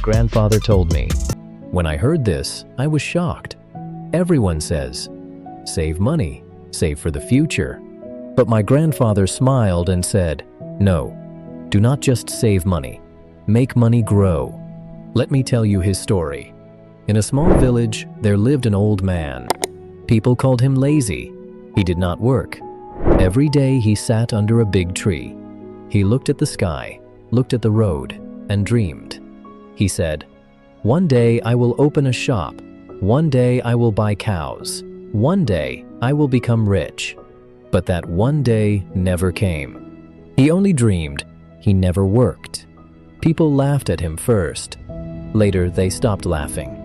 grandfather told me. When I heard this, I was shocked. Everyone says, save money, save for the future. But my grandfather smiled and said, no, do not just save money. Make money grow. Let me tell you his story. In a small village, there lived an old man. People called him lazy. He did not work. Every day he sat under a big tree. He looked at the sky, looked at the road, and dreamed. He said, one day I will open a shop. One day I will buy cows. One day I will become rich. But that one day never came. He only dreamed. He never worked. People laughed at him first. Later, they stopped laughing.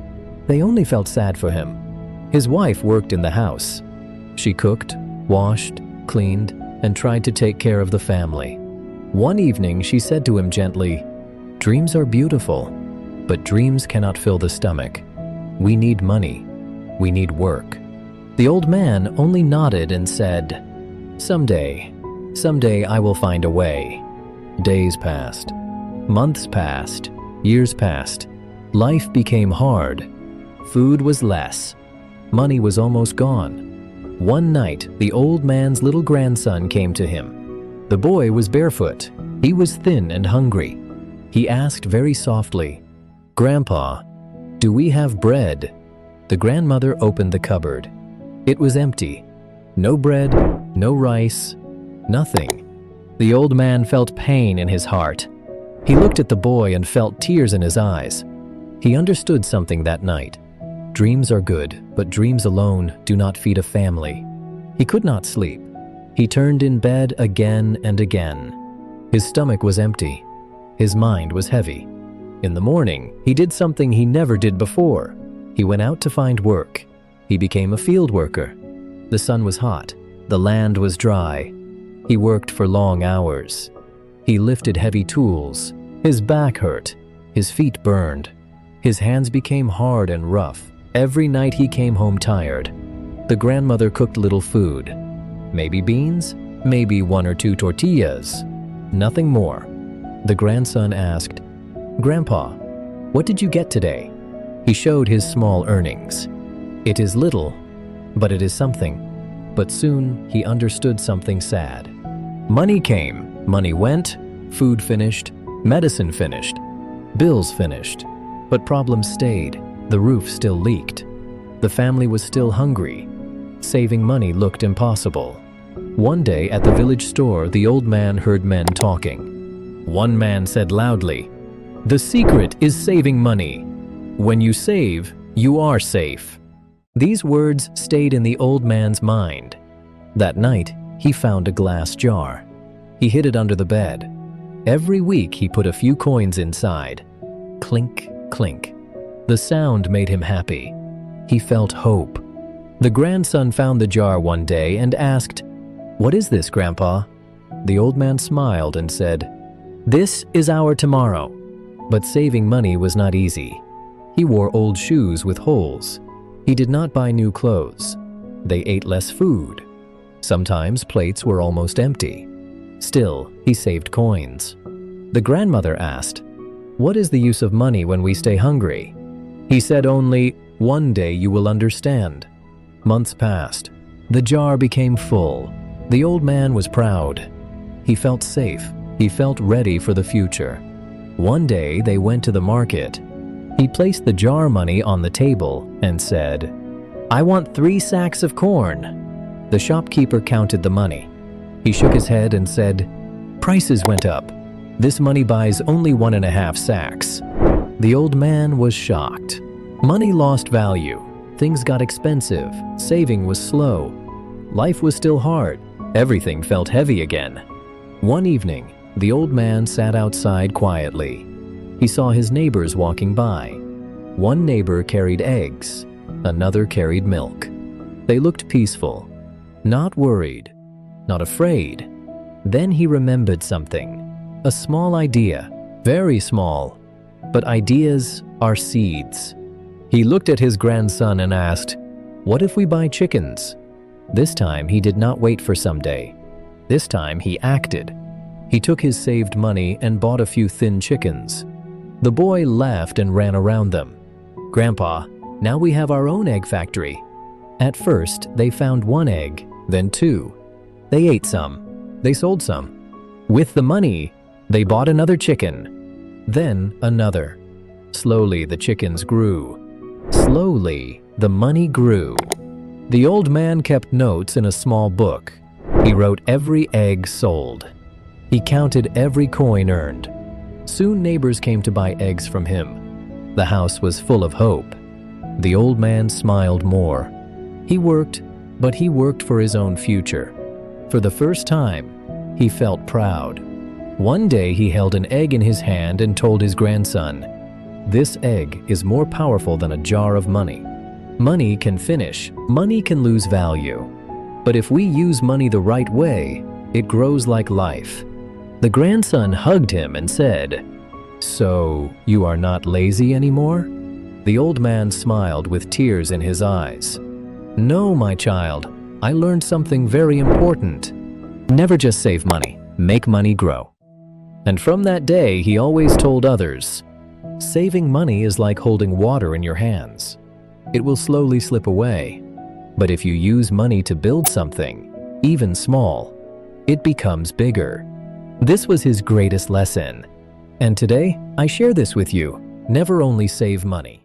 They only felt sad for him. His wife worked in the house. She cooked, washed, cleaned, and tried to take care of the family. One evening, she said to him gently, dreams are beautiful, but dreams cannot fill the stomach. We need money. We need work. The old man only nodded and said, someday I will find a way. Days passed. Months passed. Years passed. Life became hard. Food was less. Money was almost gone. One night, the old man's little grandson came to him. The boy was barefoot. He was thin and hungry. He asked very softly, Grandpa, do we have bread? The grandmother opened the cupboard. It was empty. No bread, no rice, nothing. The old man felt pain in his heart. He looked at the boy and felt tears in his eyes. He understood something that night. Dreams are good, but dreams alone do not feed a family. He could not sleep. He turned in bed again and again. His stomach was empty. His mind was heavy. In the morning, he did something he never did before. He went out to find work. He became a field worker. The sun was hot. The land was dry. He worked for long hours. He lifted heavy tools. His back hurt. His feet burned. His hands became hard and rough. Every night he came home tired. The grandmother cooked little food. Maybe beans, maybe 1 or 2 tortillas. Nothing more. The grandson asked, Grandpa, what did you get today? He showed his small earnings. It is little, but it is something. But soon he understood something sad. Money came, money went, food finished, medicine finished, bills finished. But problems stayed. The roof still leaked. The family was still hungry. Saving money looked impossible. One day at the village store, the old man heard men talking. One man said loudly, "The secret is saving money. When you save, you are safe." These words stayed in the old man's mind. That night, he found a glass jar. He hid it under the bed. Every week, he put a few coins inside. Clink, clink. The sound made him happy. He felt hope. The grandson found the jar one day and asked, "What is this, Grandpa?" The old man smiled and said, "This is our tomorrow." But saving money was not easy. He wore old shoes with holes. He did not buy new clothes. They ate less food. Sometimes plates were almost empty. Still, he saved coins. The grandmother asked, "What is the use of money when we stay hungry?" He said only, "One day you will understand." Months passed. The jar became full. The old man was proud. He felt safe. He felt ready for the future. One day they went to the market. He placed the jar money on the table and said, "I want 3 sacks of corn." The shopkeeper counted the money. He shook his head and said, "Prices went up. This money buys only 1.5 sacks." The old man was shocked. Money lost value. Things got expensive. Saving was slow. Life was still hard. Everything felt heavy again. One evening, the old man sat outside quietly. He saw his neighbors walking by. One neighbor carried eggs. Another carried milk. They looked peaceful, not worried, not afraid. Then he remembered something. A small idea, very small. But ideas are seeds. He looked at his grandson and asked, "What if we buy chickens?" This time he did not wait for someday. This time he acted. He took his saved money and bought a few thin chickens. The boy laughed and ran around them. "Grandpa, now we have our own egg factory." At first, they found one egg, then two. They ate some. They sold some. With the money, they bought another chicken, then another. Slowly, the chickens grew. Slowly, the money grew. The old man kept notes in a small book. He wrote every egg sold. He counted every coin earned. Soon neighbors came to buy eggs from him. The house was full of hope. The old man smiled more. He worked, but he worked for his own future. For the first time, he felt proud. One day he held an egg in his hand and told his grandson, "This egg is more powerful than a jar of money. Money can finish, money can lose value. But if we use money the right way, it grows like life." The grandson hugged him and said, "So, you are not lazy anymore?" The old man smiled with tears in his eyes. "No, my child, I learned something very important. Never just save money, make money grow." And from that day, he always told others, "Saving money is like holding water in your hands. It will slowly slip away. But if you use money to build something, even small, it becomes bigger." This was his greatest lesson. And today, I share this with you. Never only save money.